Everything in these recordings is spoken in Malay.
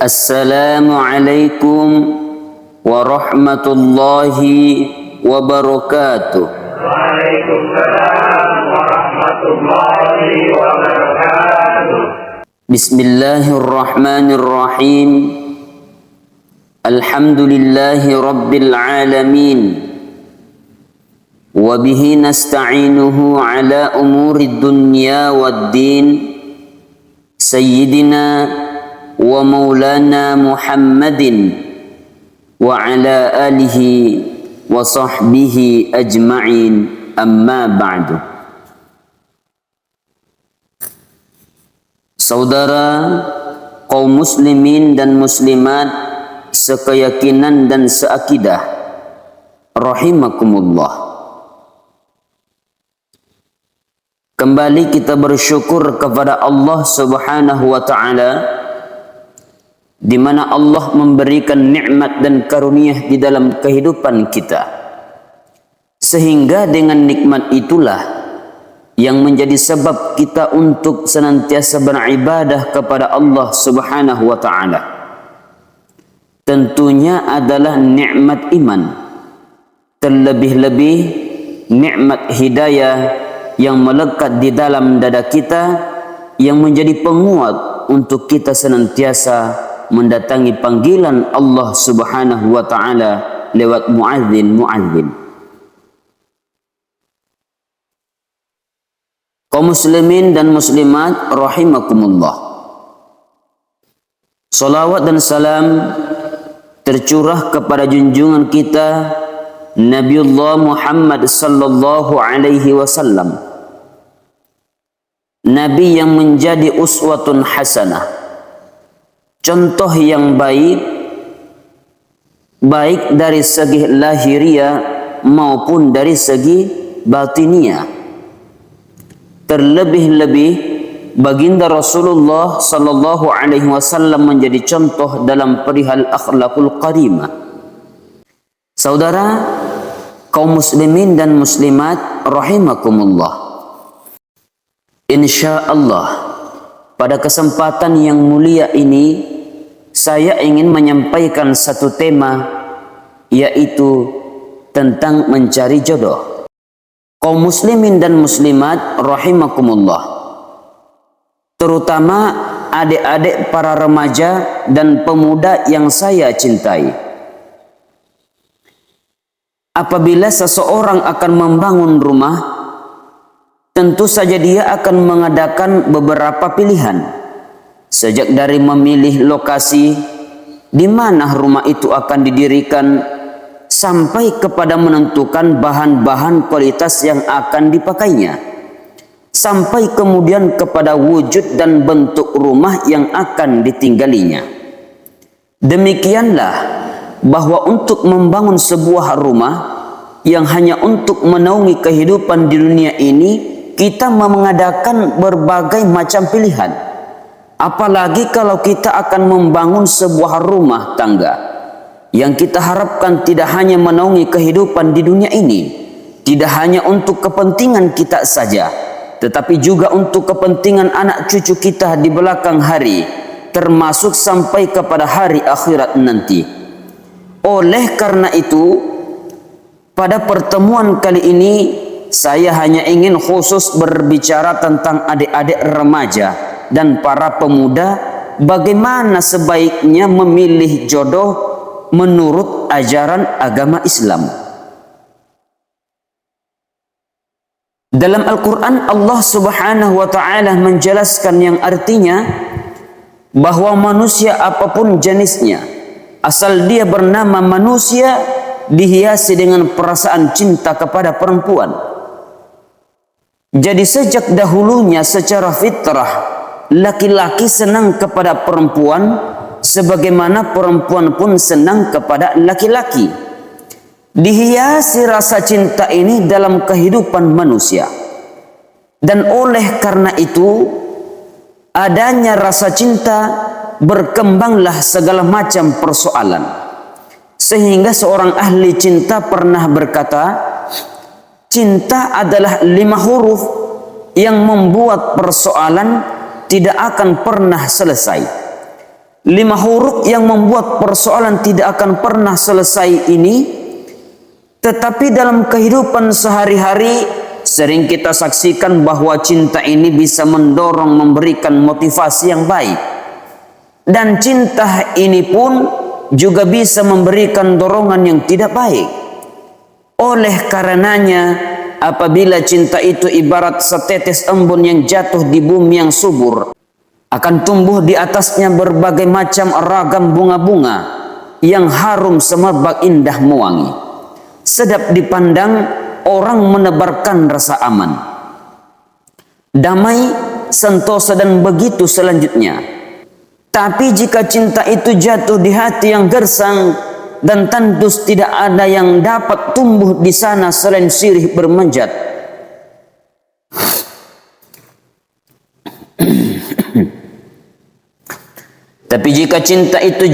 Assalamualaikum warahmatullahi wabarakatuh. Waalaikumsalam warahmatullahi wabarakatuh. Bismillahirrahmanirrahim. Alhamdulillahi rabbil alamin. Wa bihi nasta'inuhu ala umuri dunya waddin. Sayyidina wa maulana Muhammadin wa ala alihi wa sahbihi ajma'in, amma ba'du. Saudara kaum muslimin dan muslimat sekeyakinan dan seakidah, rahimakumullah. Kembali kita bersyukur kepada Allah Subhanahu wa taala, di mana Allah memberikan nikmat dan karunia di dalam kehidupan kita, sehingga dengan nikmat itulah yang menjadi sebab kita untuk senantiasa beribadah kepada Allah Subhanahu wa taala. Tentunya adalah nikmat iman, terlebih-lebih nikmat hidayah yang melekat di dalam dada kita, yang menjadi penguat untuk kita senantiasa mendatangi panggilan Allah Subhanahu wa taala lewat muadzin. Kaum muslimin dan muslimat rahimakumullah. Salawat dan salam tercurah kepada junjungan kita Nabiullah Muhammad sallallahu alaihi wasallam, Nabi yang menjadi uswatun hasanah, contoh yang baik dari segi lahiriah maupun dari segi batiniah. Terlebih-lebih baginda Rasulullah sallallahu alaihi wasallam menjadi contoh dalam perihal akhlakul karimah. Saudara kaum muslimin dan muslimat rahimakumullah, insyaallah pada kesempatan yang mulia ini saya ingin menyampaikan satu tema, yaitu tentang mencari jodoh. Kaum muslimin dan muslimat rahimakumullah, terutama adik-adik para remaja dan pemuda yang saya cintai. Apabila seseorang akan membangun rumah, tentu saja dia akan mengadakan beberapa pilihan, sejak dari memilih lokasi di mana rumah itu akan didirikan, sampai kepada menentukan bahan-bahan kualitas yang akan dipakainya, sampai kemudian kepada wujud dan bentuk rumah yang akan ditinggalinya. Demikianlah bahwa untuk membangun sebuah rumah yang hanya untuk menaungi kehidupan di dunia ini, kita mengadakan berbagai macam pilihan. Apalagi kalau kita akan membangun sebuah rumah tangga yang kita harapkan tidak hanya menaungi kehidupan di dunia ini, tidak hanya untuk kepentingan kita saja, tetapi juga untuk kepentingan anak cucu kita di belakang hari, termasuk sampai kepada hari akhirat nanti. Oleh karena itu, pada pertemuan kali ini saya hanya ingin khusus berbicara tentang adik-adik remaja dan para pemuda, bagaimana sebaiknya memilih jodoh menurut ajaran agama Islam. Dalam Al-Quran Allah Subhanahu wa ta'ala menjelaskan yang artinya bahwa manusia apapun jenisnya, asal dia bernama manusia, dihiasi dengan perasaan cinta kepada perempuan. Jadi sejak dahulunya secara fitrah laki-laki senang kepada perempuan, sebagaimana perempuan pun senang kepada laki-laki. Dihiasi rasa cinta ini dalam kehidupan manusia, dan oleh karena itu adanya rasa cinta, berkembanglah segala macam persoalan, sehingga seorang ahli cinta pernah berkata, cinta adalah 5 huruf yang membuat persoalan tidak akan pernah selesai. 5 huruf yang membuat persoalan tidak akan pernah selesai ini, tetapi dalam kehidupan sehari-hari sering kita saksikan bahwa cinta ini bisa mendorong, memberikan motivasi yang baik. Dan cinta ini pun juga bisa memberikan dorongan yang tidak baik. Oleh karenanya, apabila cinta itu ibarat setetes embun yang jatuh di bumi yang subur, akan tumbuh di atasnya berbagai macam ragam bunga-bunga yang harum semerbak indah mewangi. Sedap dipandang, orang menebarkan rasa aman, damai, sentosa dan begitu selanjutnya. Tapi jika cinta itu jatuh di hati yang gersang dan tandus, tidak ada yang dapat tumbuh di sana selain sirih bermanjat. Tapi jika cinta itu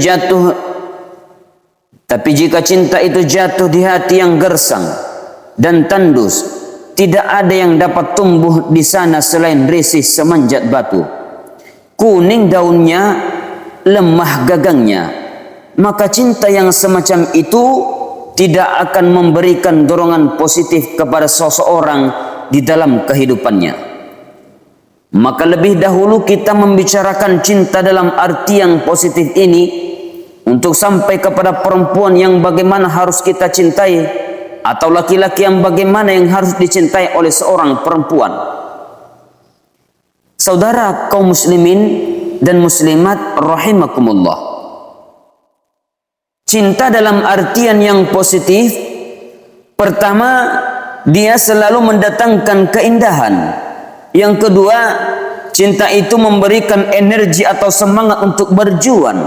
jatuh di hati yang gersang dan tandus, tidak ada yang dapat tumbuh di sana selain risih semanjat batu. Kuning daunnya, lemah gagangnya. Maka cinta yang semacam itu tidak akan memberikan dorongan positif kepada seseorang di dalam kehidupannya. Maka lebih dahulu kita membicarakan cinta dalam arti yang positif ini untuk sampai kepada perempuan yang bagaimana harus kita cintai, atau laki-laki yang bagaimana yang harus dicintai oleh seorang perempuan. Saudara kaum muslimin dan muslimat rahimakumullah, cinta dalam artian yang positif, pertama, dia selalu mendatangkan keindahan. Yang kedua, cinta itu memberikan energi atau semangat untuk berjuang.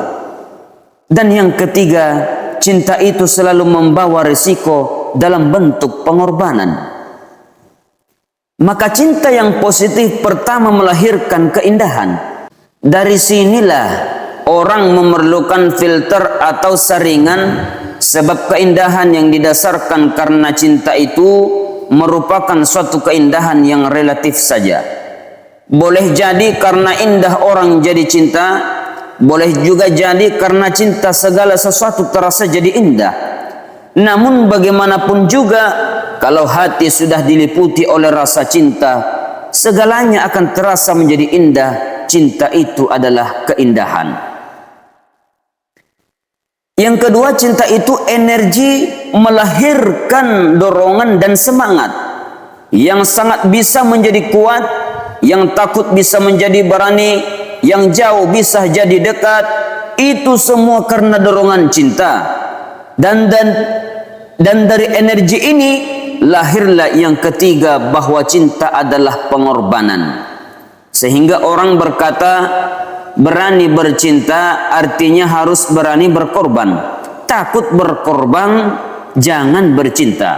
Dan yang ketiga, cinta itu selalu membawa risiko dalam bentuk pengorbanan. Maka cinta yang positif pertama melahirkan keindahan. Dari sinilah orang memerlukan filter atau saringan, sebab keindahan yang didasarkan karena cinta itu merupakan suatu keindahan yang relatif saja. Boleh jadi karena indah orang jadi cinta, boleh juga jadi karena cinta segala sesuatu terasa jadi indah. Namun bagaimanapun juga, kalau hati sudah diliputi oleh rasa cinta, segalanya akan terasa menjadi indah. Cinta itu adalah keindahan. Yang kedua, cinta itu energi, melahirkan dorongan dan semangat yang sangat bisa menjadi kuat, yang takut bisa menjadi berani, yang jauh bisa jadi dekat. Itu semua karena dorongan cinta. Dan dari energi ini lahirlah yang ketiga, bahwa cinta adalah pengorbanan. Sehingga orang berkata, berani bercinta artinya harus berani berkorban. Takut berkorban, jangan bercinta.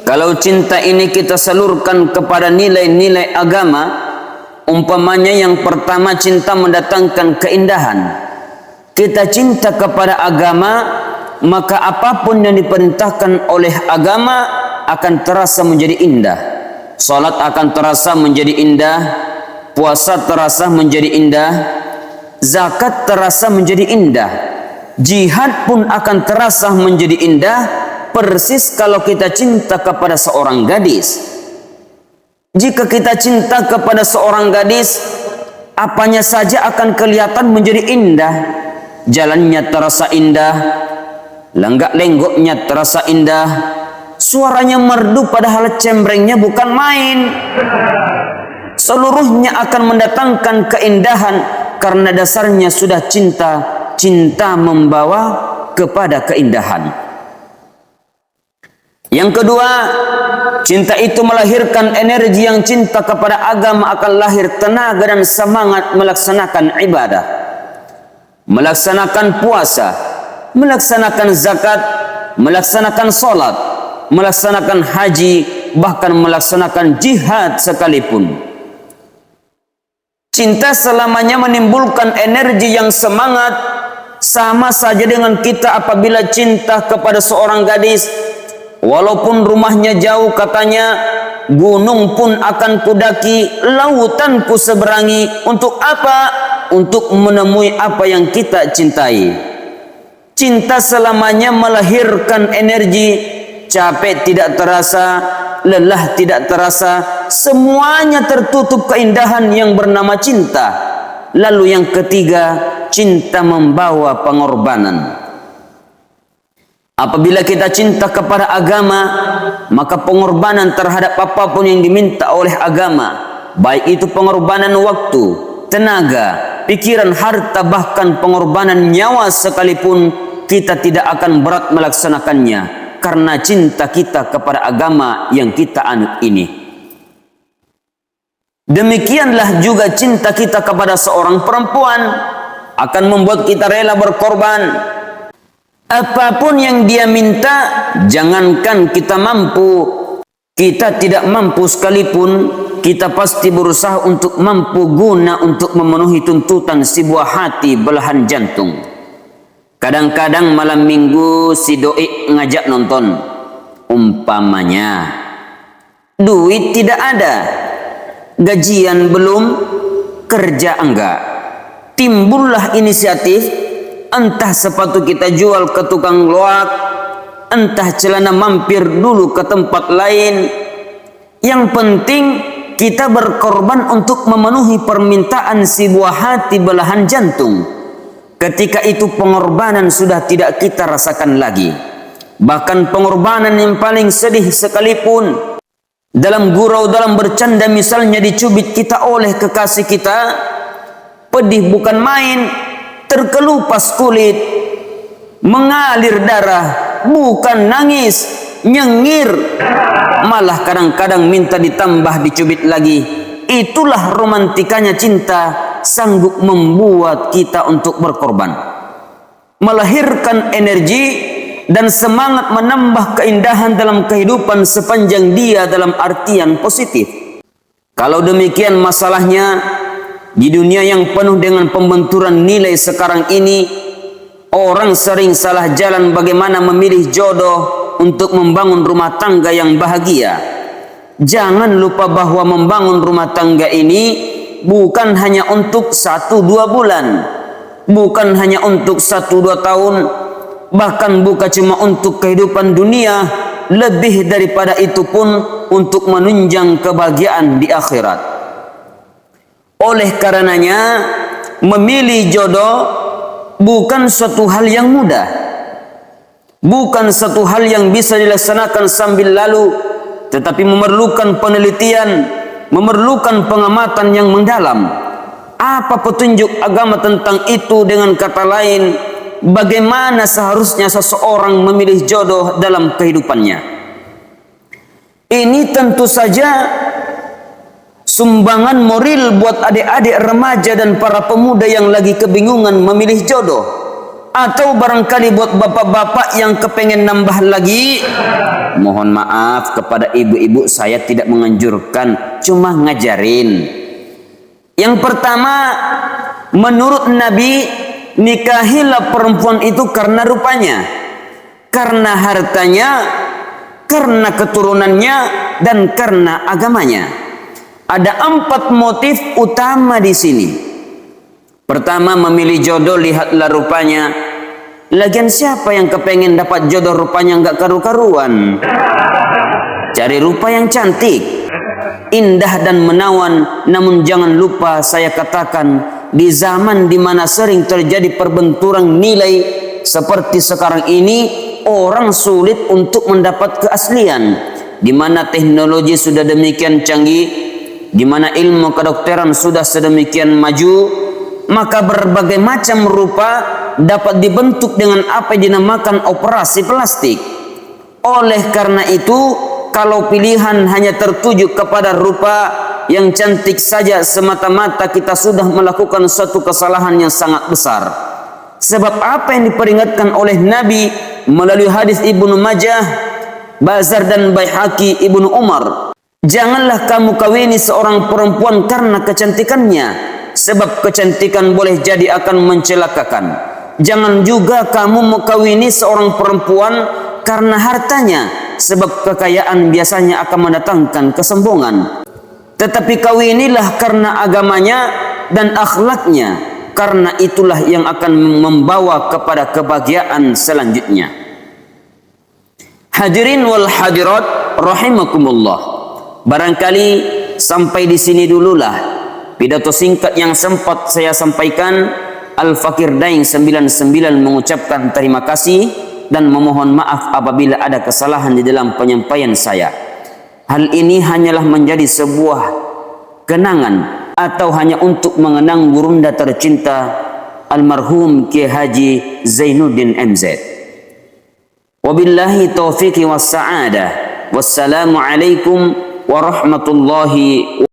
Kalau cinta ini kita salurkan kepada nilai-nilai agama, umpamanya yang pertama, cinta mendatangkan keindahan. Kita cinta kepada agama, maka apapun yang diperintahkan oleh agama akan terasa menjadi indah. Salat akan terasa menjadi indah, puasa terasa menjadi indah, zakat terasa menjadi indah, jihad pun akan terasa menjadi indah. Persis kalau kita cinta kepada seorang gadis. Jika kita cinta kepada seorang gadis, apanya saja akan kelihatan menjadi indah. Jalannya terasa indah, lenggak-lenggoknya terasa indah, suaranya merdu padahal cembrengnya bukan main. Seluruhnya akan mendatangkan keindahan karena dasarnya sudah cinta. Cinta membawa kepada keindahan. Yang kedua, cinta itu melahirkan energi. Yang cinta kepada agama akan lahir tenaga dan semangat melaksanakan ibadah, melaksanakan puasa, melaksanakan zakat, melaksanakan salat, melaksanakan haji, bahkan melaksanakan jihad sekalipun. Cinta selamanya menimbulkan energi yang semangat. Sama saja dengan kita apabila cinta kepada seorang gadis, walaupun rumahnya jauh katanya, gunung pun akan kudaki, lautan ku seberangi. Untuk apa? untuk menemui apa yang kita cintai. Cinta selamanya melahirkan energi, capek tidak terasa, lelah tidak terasa, semuanya tertutup keindahan yang bernama cinta. Lalu yang ketiga, cinta membawa pengorbanan. Apabila kita cinta kepada agama, maka pengorbanan terhadap apapun yang diminta oleh agama, baik itu pengorbanan waktu, tenaga, pikiran, harta, bahkan pengorbanan nyawa sekalipun, kita tidak akan berat melaksanakannya karena cinta kita kepada agama yang kita anut ini. Demikianlah juga cinta kita kepada seorang perempuan akan membuat kita rela berkorban. Apapun yang dia minta, jangankan kita mampu, kita tidak mampu sekalipun, kita pasti berusaha untuk mampu guna untuk memenuhi tuntutan sebuah hati belahan jantung. Kadang-kadang malam minggu si doi ngajak nonton, umpamanya duit tidak ada, gajian belum, kerja enggak, timbullah inisiatif, entah sepatu kita jual ke tukang loak, entah celana mampir dulu ke tempat lain. Yang penting kita berkorban untuk memenuhi permintaan si buah hati belahan jantung. Ketika itu pengorbanan sudah tidak kita rasakan lagi. Bahkan pengorbanan yang paling sedih sekalipun, dalam gurau, dalam bercanda, misalnya dicubit kita oleh kekasih kita, pedih bukan main, terkelupas kulit, mengalir darah, bukan nangis, nyengir, malah kadang-kadang minta ditambah dicubit lagi. Itulah romantikanya cinta, sanggup membuat kita untuk berkorban, melahirkan energi dan semangat menambah keindahan dalam kehidupan sepanjang dia dalam artian positif. Kalau demikian masalahnya, di dunia yang penuh dengan pembenturan nilai sekarang ini, orang sering salah jalan bagaimana memilih jodoh untuk membangun rumah tangga yang bahagia. Jangan lupa bahwa membangun rumah tangga ini bukan hanya untuk 1-2 bulan, bukan hanya untuk 1-2 tahun, bahkan bukan cuma untuk kehidupan dunia, lebih daripada itu pun untuk menunjang kebahagiaan di akhirat. Oleh karenanya, memilih jodoh bukan suatu hal yang mudah, bukan satu hal yang bisa dilaksanakan sambil lalu, tetapi memerlukan penelitian, memerlukan pengamatan yang mendalam. Apa petunjuk agama tentang itu? Dengan kata lain, bagaimana seharusnya seseorang memilih jodoh dalam kehidupannya? Ini tentu saja sumbangan moral buat adik-adik remaja dan para pemuda yang lagi kebingungan memilih jodoh, atau barangkali buat bapak-bapak yang kepengen nambah lagi. Mohon maaf kepada ibu-ibu, saya tidak menganjurkan, cuma ngajarin. Yang pertama, menurut Nabi, nikahilah perempuan itu karena rupanya, karena hartanya, karena keturunannya, dan karena agamanya. Ada 4 motif utama di sini. Pertama, memilih jodoh, lihatlah rupanya. Lagian siapa yang kepengen dapat jodoh rupanya enggak karu-karuan? Cari rupa yang cantik, indah dan menawan. Namun jangan lupa saya katakan, di zaman di mana sering terjadi perbenturan nilai seperti sekarang ini, orang sulit untuk mendapat keaslian. Di mana teknologi sudah demikian canggih, di mana ilmu kedokteran sudah sedemikian maju, maka berbagai macam rupa dapat dibentuk dengan apa yang dinamakan operasi plastik. Oleh karena itu, kalau pilihan hanya tertuju kepada rupa yang cantik saja semata-mata, kita sudah melakukan suatu kesalahan yang sangat besar. Sebab apa yang diperingatkan oleh Nabi melalui hadis Ibnu Majah, Bazar dan Baihaqi, Ibnu Umar, janganlah kamu kawini seorang perempuan karena kecantikannya, sebab kecantikan boleh jadi akan mencelakakan. Jangan juga kamu mengkawini seorang perempuan karena hartanya, sebab kekayaan biasanya akan mendatangkan kesombongan. Tetapi kawinilah karena agamanya dan akhlaknya, karena itulah yang akan membawa kepada kebahagiaan selanjutnya. Hadirin wal hadirat rahimakumullah. Barangkali sampai di sini dululah pidato singkat yang sempat saya sampaikan. Al-Fakir Daeng 99 mengucapkan terima kasih dan memohon maaf apabila ada kesalahan di dalam penyampaian saya. Hal ini hanyalah menjadi sebuah kenangan atau hanya untuk mengenang gurunda tercinta almarhum Kiai Haji Zainuddin MZ. Wabillahi taufiqi was sa'adah. Wassalamu alaikum warahmatullahi wabarakatuh.